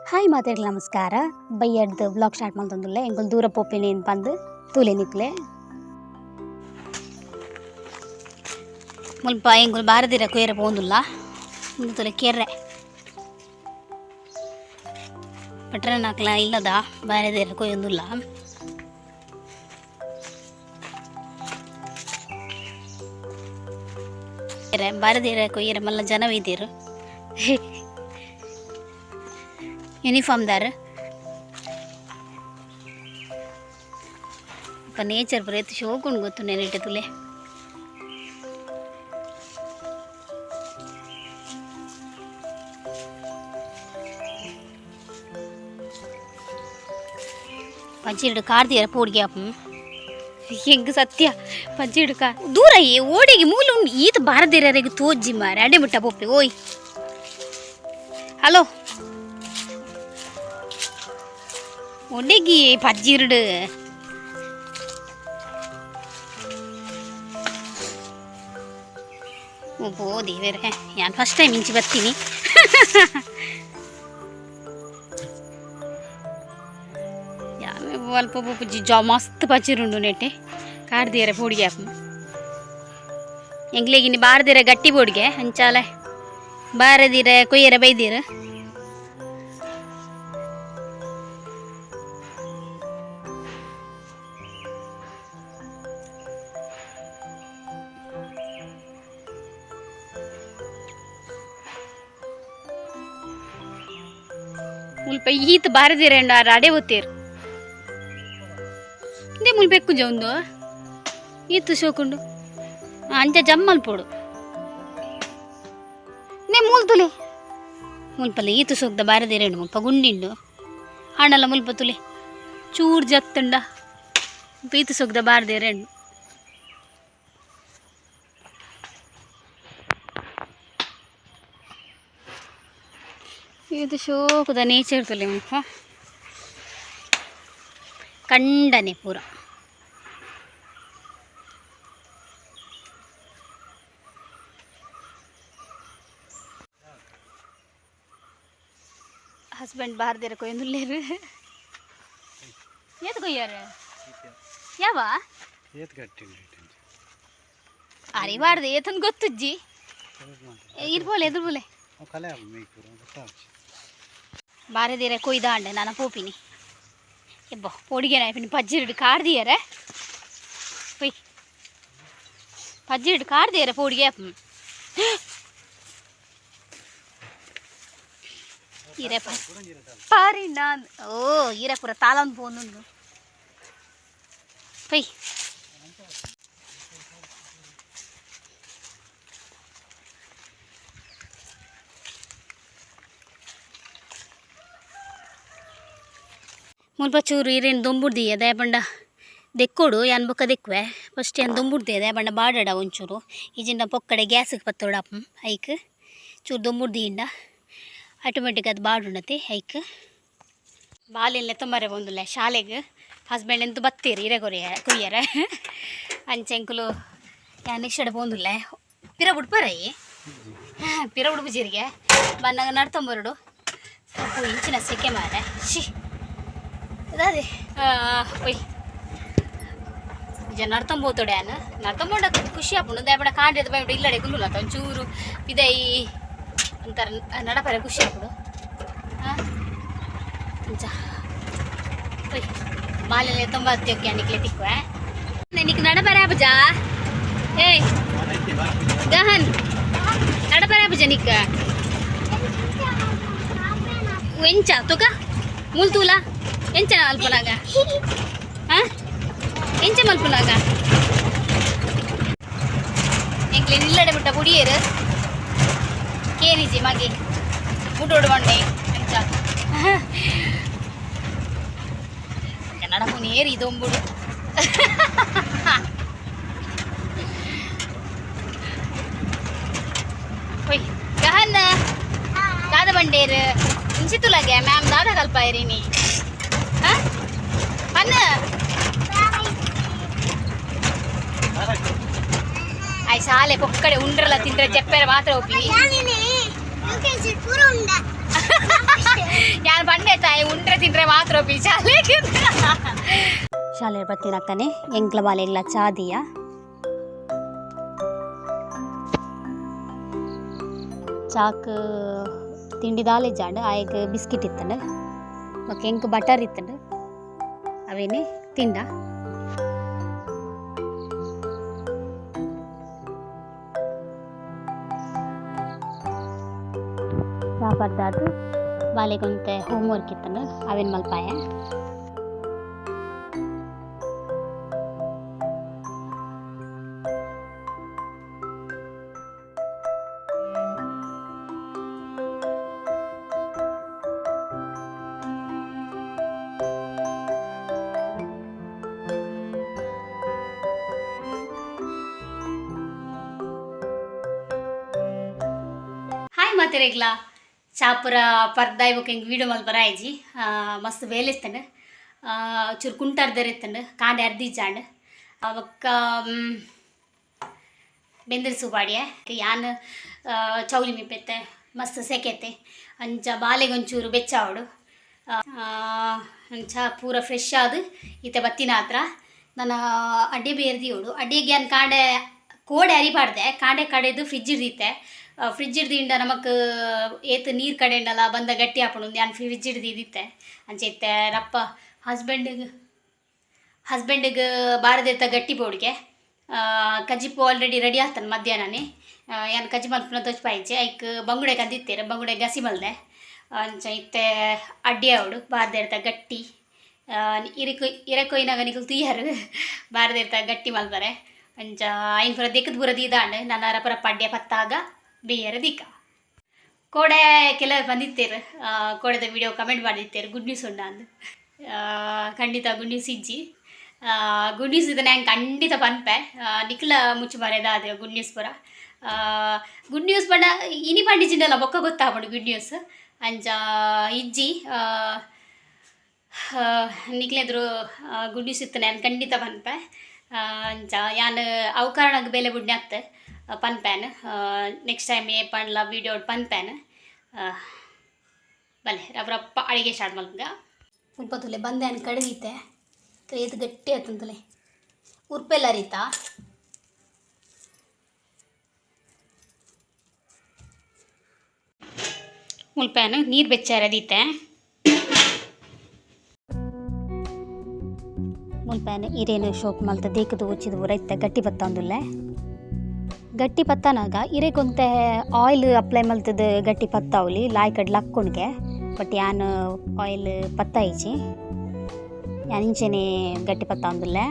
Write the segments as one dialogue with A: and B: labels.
A: hi ಮಾತೆರ್ಲ ನಮಸ್ಕಾರ ಬಯ್ಯಡ್ದು blog start ಮಾಡ್ತಂದುಲ್ಲೆ ಎಂಕುಲು ದೂರ ಪೋಪಿನಿ ಪಂದು ತೂಲೆ ನಿಕ್ಲೆ ಮುಲ್ಪ ಎಂಕುಲು ಬಾರದಿರ ಕೊಯ್ಯರೆ ಪೋಂದುಲ್ಲ ಇಂದು ತೂಲೆ ಕೆರ್ರೆ ಪಟ್ರೆ ನಾಕ್ಲ ಇಲ್ಲದ ಬಾರದಿರ ಕೊಯ್ಯೊಂದುಲ್ಲ ಬಾರದಿರ ಕೊಯ್ಯರೆ ಮಲ್ಲ ಜನ ಒಯ್ದೀರು ಯೂನಿಫಾರ್ಮ್ ದಾರ ನೇಚರ್ ಬರೀ ಶೋಕೊಂಡು ಗೊತ್ತು ನೆನಟೆ ತುಲೆ ಪಂಚಿಡು ಕಾರ್ದಿಯರ ಪೋಡಿಗೆ ಅಪ್ಪ ಹೆಂಗೆ ಸತ್ಯ ಪಂಚಿಡು ಕಾರ್ ದೂರ ಓಡಿಗೆ ಮೂಲ ಉಂಡು ಈತ ಬಾರದಿರರಿಗೆ ತೋಜ್ಜಿ ಮಾರೆ ಅಡೆ ಬಿಟ್ಟ ಪೊಪ್ಪೆ ಓಯ್ ಹಲೋ ಒಡೆಗಿ ಪಜ್ಜಿರ್ಡು ಓದಿ ಬೇರೆ ನಾನು ಫಸ್ಟ್ ಟೈಮ್ ಇಂಚಿ ಬರ್ತೀನಿ ಅಲ್ಪ ಪೂಜಿ ಜಾ ಮಸ್ತ್ ಪಚ್ಚಿರುಂಡು ನೆಟ್ಟೆ ಕಾರ್ದಿಯರ ಪೋಡಿಗೆ ಅಪ್ಪ ಎಂಗ್ಲೇಗಿನಿ ಬಾರದಿರ ಗಟ್ಟಿ ಬೋಡಿಗೆ ಹಂಚಾಲೆ ಬಾರದಿರ ಕೊಯ್ಯರ ಬೈದಿರ ಮುಲ್ಪ ಈತ ಬಾರದಿರಂಡ ಅಡೆ ಓದ್ತೀರು ಇಂದೇ ಮುಲ್ಬೇಕು ಜೊಂದು ಈತು ಶೋಕೊಂಡು ಅಂಚ ಜಮ್ಮಲ್ಪೋಡು ನೇ ಮೂಲ್ತುಲೆ ಮುಲ್ಪಲ್ಲ ಈತು ಸೋಗ್ದ ಬಾರದಿರಂಡು ಮುಲ್ಪ ಗುಂಡಿಂಡು ಹಣ್ಣಲ್ಲ ಮುಲ್ಪ ತುಲೆ ಚೂರು ಜತ್ತಂಡ ಈತು ಸೋಗ್ದ ಬಾರದಿರಂಡು ಇದು ಶೋಕದ ನೇಚರ್ ತುಲೆ ಮುಲ್ಪ ಕಂಡನೆ ಪೂರ ಹಸ್ಬೆಂಡ್ ಬಾರದಿರ ಕೊಯ್ಯೊಂದುಲ್ಲೇರು ಏತ್ ಕೊಯ್ಯಾರ ಯಾವ ಅರಿಬಾರ್ದು ಏತಂದು ಗೊತ್ತುಜ್ಜಿ ಇರ್ಬೋಲೆ ಎದುರ್ಬೋಲೆ ಬಾರದಿರ ಕೊಯ್ದ ಅಂಡೆ ನಾನು ಪೋಪಿನಿ ಎಬ್ಬ ಪೊಡಿಗೆ ನಾಯ್ಪಿನಿ ಪಜ್ಜಿರಿಡು ಕಾರ್ದಿಯರ ಪೊಯ್ ಪಜ್ಜಿರಿಡು ಕಾರ್ದಿಯರ ಪೊಡಿಗೆ ಅಪ್ಪ ಈರಪ್ಪ ಪಾರಿ ನಾನು ಓ ಈರಪುರ ತಾಲಂದು ಪೋನು ಪೊಯ್ ಮುಲ್ಪ ಚೂರು ಇರೇನು ದೊಂಬುಡ್ದಿಯ ದಯಪಂಡ ದೆಕ್ಕೋಡು ಯಾನ್ ಬೊಕ್ಕ ದೆಕ್ಕುವೆ ಫಸ್ಟ್ ಏನು ದೊಂಬುಡ್ದಿಯ ದಯಪಂಡ ಬಾಡಡ ಒಂಚೂರು ಈಜಿಂದ ಪೊಕ್ಕಡೆ ಗ್ಯಾಸಿಗೆ ಪತ್ತೋಡಪ್ಪ ಐಕ್ ಚೂರು ದೊಂಬುಡ್ದಿಯಿಂದ ಆಟೋಮೆಟಿಕ್ ಅದು ಬಾಡುಂಡತಿ ಐಕ್ ಬಾಲಿಲ್ಲ ತೊಂಬರೆ ಬಂದುಲ್ಲ ಶಾಲೆಗೆ ಹಸ್ಬೆಂಡ್ ಎಂತೂ ಬತ್ತೀರಿ ಇರಗೊರಿಯ ಕುಯ್ಯರ ಅಂಚೆಂಕುಲು ಯಾನ್ ಇಷ್ಟಡ ಬಂದುಲ್ಲ ಪಿರ ಬುಡ್ಪರೈ ಪಿರ ಬುಡ್ಬುಜಿರಿಗೆ ಬಂದಾಗ ನಡ್ತೊಂಬರಡು ಇಂಚಿನ ಸೆಕೆ ಮಾರೆ ಶಿ ಅದೇ ಒಯ್ ಜನ ನಡ್ತಂಬೋತೋಡೆ ಅನ್ನ ನಡ್ತಂಬೋಡ ಖುಷಿ ಆಪುಂಡು ದಯಪಡ ಕಾಂಡಿದ ಬೈಬಿಟ್ಟು ಇಲ್ಲಡೆ ಗುಲ್ಲುಲ್ಲ ಒಂಚೂರು ಇದೈ ಅಂತಾರೆ ನಡಪರೆ ಖುಷಿ ಆಪುಡು ಹಾಂ ಅಂಚ ಒಯ್ ಬಾಲ್ಯ ತೊಂಬತ್ತೋಕೆ ನಿಕ್ಲೆ ತಿಕ್ಕುವೆ ನಿಕ್ ನಡಪರೆ ಆಪುಜಾ ಏಯ್ ಗಹನ್ ನಡಪರೆ ಆಪುಜ ನಿಕ್ಕ ಎಂಚ ತುಕ ಮುಲ್ತೂಲ ಎಂಚ ಮಲ್ಪುನಾಗ ಹಾಂ ಎಂಚ ಮಲ್ಪುನಾಗ ಎಂಕ್ಲೆ ನಿಲ್ಲಡೆ ಬಿಟ್ಟ ಕುಡಿಯರು ಕೇರಿಜಿ ಮಗೆ ಮುಟ್ಟೋಡು ಬಂಡೆ ಎಂಚ ನಡಪುನಿ ಏರಿ ದೊಂಬುಡು ಹೊಯ್ ಗಹನ್ನ ದಾದ ಬಂಡೇರು ಇಂಚಿತುಲಾಗೆ ಮ್ಯಾಮ್ ದಾದ ಕಲ್ಪ ಇರೀನಿ ಹಾಂ ಅನ್ನ ಆಯ್ ಶಾಲೆ ಪೊಕ್ಕಡೆ ಉಂಡ್ರಲ್ಲ ತಿಂದ್ರೆ ಚೆಪ್ಪೆರ ಮಾತ್ರ ಒಪ್ಪಿನಿ ಯಾರು ಬಣ್ಣ ಪಿ ಶಾಲೆಗೆ ಶಾಲೆ ಬರ್ತೀನಕ್ಕನೆ ಎಂಕ್ಲ ಬಾಲೆಗ್ಲ ಚಾದಿಯ ಚಾಕ್ ತಿಂಡಿ ದಾಲೆ ಜಾಂಡ್ ಆಯ್ಕೆ ಬಿಸ್ಕಿಟ್ ಇತ್ತಂಡು ಮತ್ತು ಎಂಕ್ ಬಟರ್ ಇತ್ತಂಡು ಅವೇನೆ ತಿಂಡ ಸಾಪರ್ದಾದು ಬಾಲೆಗೊಂತೆ ಹೋಮ್ ವರ್ಕ್ ಇತ್ತಂಡು ಅವೇನು ಮಲ್ಪಾಯ ಹಾಯ್ ಮಾತೆರೆಗ್ಲಾ ಚಾಪುರ ಪರ್ದಾಯ್ ಬೊಕ ಹಿಂಗೆ ವೀಡಿಯೋ ಮಲ್ಪರ ಆಯ್ಜಿ ಮಸ್ತ್ ಬೇಲೆ ಇತ್ತಂಡು ಚೂರು ಕುಂಟಾರ್ದರ್ ಇತ್ತಂಡು ಕಾಂಡೆ ಅರ್ದಿಜ್ಜಾಂಡ್ ಬೊಕ್ಕ ಬೆಂದಿರು ಸುಪಾಡಿಯ ಯಾನ್ ಚೌಲಿ ಮಿಪ್ಪೆತ್ತೆ ಮಸ್ತ್ ಸೆಕೆತೆ ಅಂಚ ಬಾಲೆಗೊಂಚೂರು ಬೆಚ್ಚಾವಡು ಅಂಚ ಪೂರ ಫ್ರೆಶ್ ಆದು ಈತೆ ಬತ್ತಿನ ಹತ್ರ ನಾನು ಅಡ್ಡೆ ಬೇರ್ದಿಯೋಡು ಅಡ್ಡೆಗೆ ಯಾನ್ ಕಾಂಡೆ ಕೋಡೆ ಅರಿಬಾರ್ದೆ ಕಾಂಡೆ ಕಡೆದು ಫ್ರಿಜ್ ಇರ್ದಿತ್ತೆ ಫ್ರಿಜ್ ಹಿಡ್ದಿಂದ ನಮಕ್ ಏತ್ ನೀರು ಕಡೆಂಡಲ್ಲ ಬಂದ ಗಟ್ಟಿ ಹಾಕೊಂಡು ನಾನು ಫ್ರಿಜ್ ಹಿಡ್ದಿದ್ದಿತ್ತೆ ಅಂಚೆತ್ತೆ ರಪ್ಪ ಹಸ್ಬೆಂಡಿಗೆ ಬಾರದೆತ್ತ ಗಟ್ಟಿ ಬೋಡಿಗೆ ಕಜ್ಜಿಪ್ಪು ಆಲ್ರೆಡಿ ರೆಡಿ ಆಗ್ತಾನೆ ಮಧ್ಯಾಹ್ನನೇ ಏನು ಕಜ್ಜಿ ಮಲ್ಪನ ತೊಚ್ಪಾಯಿಚೆ ಐಕ್ ಬಂಗುಡೆ ಕಂದಿತ್ತೇರೆ ಬಂಗುಡೆ ಗಸಿ ಮಲ್ದೆ ಅಂಚ ಇತ್ತೆ ಅಡ್ಡಿ ಅವಡು ಬಾರದಿರ್ತ ಗಟ್ಟಿ ಇರಕೊಯ್ನಾಗ ನಿಕಲ್ ತೀಯರು ಬಾರದಿರ್ತ ಗಟ್ಟಿ ಮಲ್ಪರೆ ಅಂಚ ಐನ್ ಪುರ ದೆಕ್ಕದ ಪೂರ ದೀದಾಂಡ್ ನಾನು ಅರಪರ ಪಡ್ಡೆ ಪತ್ತಾಗ ಬೇಯರ ದಿಕ್ಕ ಕೋಡೆ ಕೆಲವರು ಬಂದಿತ್ತೇರು ಕೋಡೆದ ವಿಡಿಯೋ ಕಮೆಂಟ್ ಮಾಡಿತ್ತೇರು ಗುಡ್ ನ್ಯೂಸ್ ಉಂಡ ಅಂದು ಖಂಡಿತ ಗುಡ್ ನ್ಯೂಸ್ ಇಜ್ಜಿ ಗುಡ್ ನ್ಯೂಸ್ ಇದನ್ನ ಹೆಂಗೆ ಖಂಡಿತ ಪನ್ಪೆ ನಿಕ್ಲ ಮುಚ್ಚು ಮರೆದ ಅದೇ ಗುಡ್ ನ್ಯೂಸ್ ಪುರ ಗುಡ್ ನ್ಯೂಸ್ ಬಣ್ಣ ಇನಿ ಪಂಡಿಜಿಂಡಲ್ಲ ಬೊಕ್ಕ ಗೊತ್ತಾಗ್ಬಿಡು ಗುಡ್ ನ್ಯೂಸ್ ಅಂಚ ಇಜ್ಜಿ ನಿಕ್ಲೆದ್ರು ಗುಡ್ ನ್ಯೂಸ್ ಇತ್ತು ನಾನು ಖಂಡಿತ ಪನ್ಪೆ ಅಂಚ ಯಾನ್ ಅವಕಾರಣಕ್ಕೆ ಬೆಲೆ ಬುಡ್ನೆ ಆಗ್ತೆ ಪನ್ಪ್ಯಾನ್ ನೆಕ್ಸ್ಟ್ ಟೈಮ್ ಏ ಪಣ್ಲ ವೀಡಿಯೋ ಪನ್ಪ್ಯಾನ್ ಬಲೆ ರಪ್ಪ ಅಡಿಗೆ ಸ್ಟಾರ್ಟ್ ಮಲ್ಪಂಗ ಸ್ವಲ್ಪ ತುಲೆ ಬಂದೆ ಕಡದೀತೆ ಏತು ಗಟ್ಟಿ ಆತಂತಲೆ ಉರ್ಪೆಲ್ಲ ಅರಿತಾ ಮುಲ್ಪ್ಯಾನ್ ನೀರು ಬೆಚ್ಚಾರದೀತೆ ಮುಲ್ಪ್ಯಾನ್ ಇರೇನು ಶೋಕ್ ಮಲ್ತ ದೇಕದು ಉಚ್ಚಿದು ರೈತ ಗಟ್ಟಿ ಬತ್ತ ಅಂದುಲ್ಲೆ ಗಟ್ಟಿ ಪತ್ತನಾಗ ಇರೇಗೊಂತೆ ಆಯಿಲ್ ಅಪ್ಲೈ ಮಲ್ತದ ಗಟ್ಟಿ ಪತ್ತಾವಲಿ ಲಾಯ್ ಕಡ್ ಲಕ್ಕೊಂಡ್ಗೆ ಬಟ್ ಯಾನ್ ಆಯಿಲ್ ಪತ್ತಾಯಿಚಿ ಯಾನ್ ಇಂಚೆನೆ ಗಟ್ಟಿ ಪತ್ತ ಅಂದುಲ್ಲೆ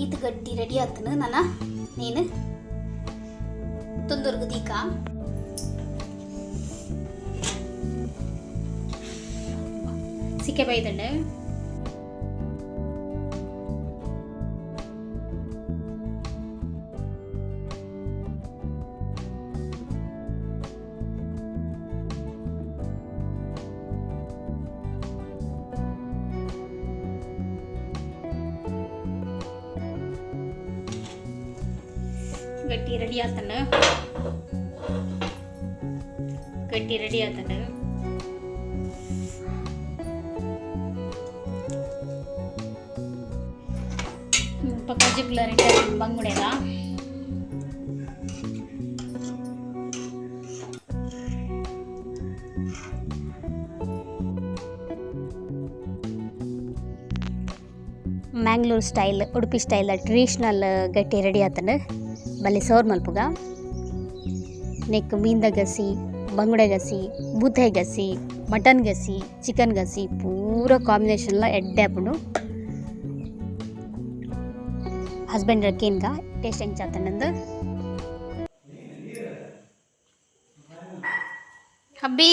A: ಈತ ಗಟ್ಟಿ ರೆಡಿ ಆತನ ನಾನು ನೀನು ತೊಂದರ್ಗು ದೀಕ ಸಿಕ್ಕೆ ಬೈದಂಡೆ ಗಟ್ಟಿ ರೆಡಿ ಆತನ ಕಜಿಕ್ಲ ರೆಡಿ ಬಂಗುಡೆದ Mangalore style Udupi style traditional ಗಟ್ಟಿ ರೆಡಿ ಆತಂಡು ಬಲ್ಲಿ ಸೋರ್ ಮಲ್ಪುಗ ನೆಕ್ ಮೀನ್ದ ಗಸಿ ಬಂಗುಡೆ ಗಸಿ ಬೂತಾಯಿ ಗಸಿ ಮಟನ್ ಗಸಿ ಚಿಕನ್ ಗಸಿ ಪೂರ ಕಾಂಬಿನೇಷನ್ಲ ಎಡ್ಡೆ ಆಪುಂಡು ಹಸ್ಬೆಂಡ್ ಕೇನ್ಗ ಟೇಸ್ಟ್ ಹೆಂಗೆ ಚಾತಂಡು ಹಬ್ಬಿ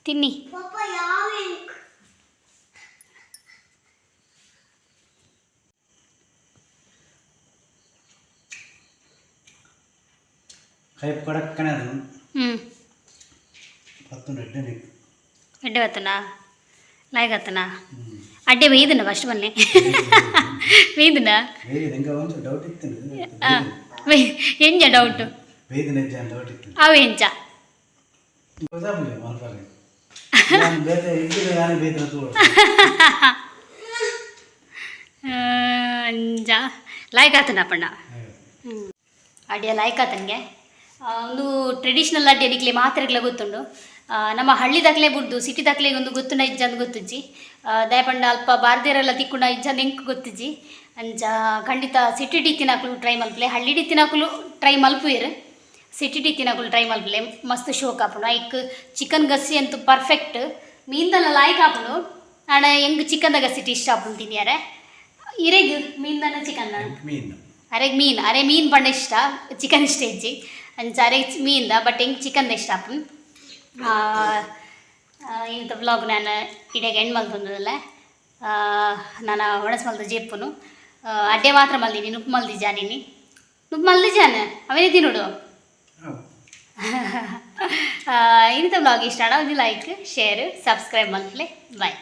A: ತಿನ್ನಿ
B: ಕೈ ಕೊಡಕ್ಕನೆ ಅದು ಪತ್ತೊಂದು ಎಡ್ಡೆ
A: ಬತ್ತನಾ ಲಾಯ್ಕ್ ಆತನಾ ಅಡ್ಡೆ ವೇಯ್ದನ ಫಸ್ಟ್ ಬನ್ನಿ ವೇಯ್ದನ
B: ಹೆಂಗೆ ಒಂದು ಡೌಟ್ ಇತ್ತು
A: ಎಂಜ ಡೌಟು
B: ವೇದಿನ ಡೌಟ್ ಇತ್ತು
A: ಅವು ಎಂಚ
B: ಗೊತ್ತಾಗಲಿಲ್ಲ ಮಲ್ಪಾಗೆ ನಾನು ಬೇರೆ ಇದ್ದಿಲ್ಲ ನಾನು ಬೇರೆ ತೋಳು
A: ಅಂಜ ಲಾಯ್ಕ್ ಆತನ ಪಣ್ಣ ಅಡಿಯ ಲಾಯ್ಕ್ ಆತನಿಗೆ ಒಂದು ಟ್ರೆಡಿಷ್ನಲ್ ಅಡ್ಡಿ ಅಡಿಕ್ಲೆ ಮಾತ್ರೆಗ್ಲ ಗೊತ್ತುಂಡು ನಮ್ಮ ಹಳ್ಳಿ ದಾಖಲೆ ಬಿಡ್ದು ಸಿಟಿ ದಾಖಲೆಗೆ ಒಂದು ಗೊತ್ತುಂಡ ಇಜ್ಜಂದು ಗೊತ್ತಿಜ್ಜಿ ದಯಪಂಡ ಅಲ್ಪ ಬಾರ್ದೇರೆಲ್ಲ ತಿಕ್ಕುಂಡ ಇಜ್ಜಂದು ಹೆಂಗೆ ಗೊತ್ತಿಜ್ಜಿ ಅಂಚ ಖಂಡಿತ ಸಿಟಿ ಡಿ ತಿನ್ನಕಲು ಟ್ರೈ ಮಲ್ಪಲೆ ಹಳ್ಳಿ ಡಿ ತಿನ್ನಕಲು ಟ್ರೈ ಮಲ್ಪುಯರು ಸಿಟಿ ಡಿ ತಿನ್ನಕಲು ಟ್ರೈ ಮಲ್ಪಲೆ ಮಸ್ತ್ ಶೋಕ್ ಆಪುಂಡು ಐಕ್ ಚಿಕನ್ ಗಸಿ ಅಂತೂ ಪರ್ಫೆಕ್ಟ್ ಮೀನ್ದಲ್ಲ ಲಾಯ್ಕ್ ಆಪುಂಡು ಆಣ ಹೆಂಗೆ ಚಿಕನ್ದ ಗಸಿ ಇಷ್ಟ ಆಪುಂಡು ತಿನ್ಯಾರೆ ಇರೆಗ್ ಮೀನ್ದನ ಚಿಕನ್ ಅರೆಗ್ ಮೀನು ಅರೆ ಮೀನು ಪಂಡ ಇಷ್ಟ ಚಿಕನ್ ಇಷ್ಟ ಇಜ್ಜಿ ಅಂಚ ಅರೆಗ್ ಮೀನ್ದ ಬಟ್ ಹೆಂಗೆ ಚಿಕನ್ದ ಇಷ್ಟ ಆಪುಂಡು ಇಂಥ ವ್ಲಾಗ್ ನಾನು ಇಡೀಗೆ ಎಂಡ್ ಮಲ್ತಂದಲ್ಲ ನಾನು ಒಣಸ್ ಮಲ್ದ ಜೇಪ್ಪುನು ಅಡ್ಡೆ ಮಾತ್ರ ಮಲ್ದಿನಿ ನುಪ್ಪು ಮಲ್ದಿಜಾನಿನಿ ನುಪ್ಪು ಮಲ್ದಿಜಾನ ಅವನೇ ತಿನ್ನೋಡು ಇಂಥ ವ್ಲಾಗ್ ಇಷ್ಟ ಆಡ ಒಂದು ಲೈಕ್ ಶೇರ್ ಸಬ್ಸ್ಕ್ರೈಬ್ ಮಲ್ಪಲೆ ಬಾಯ್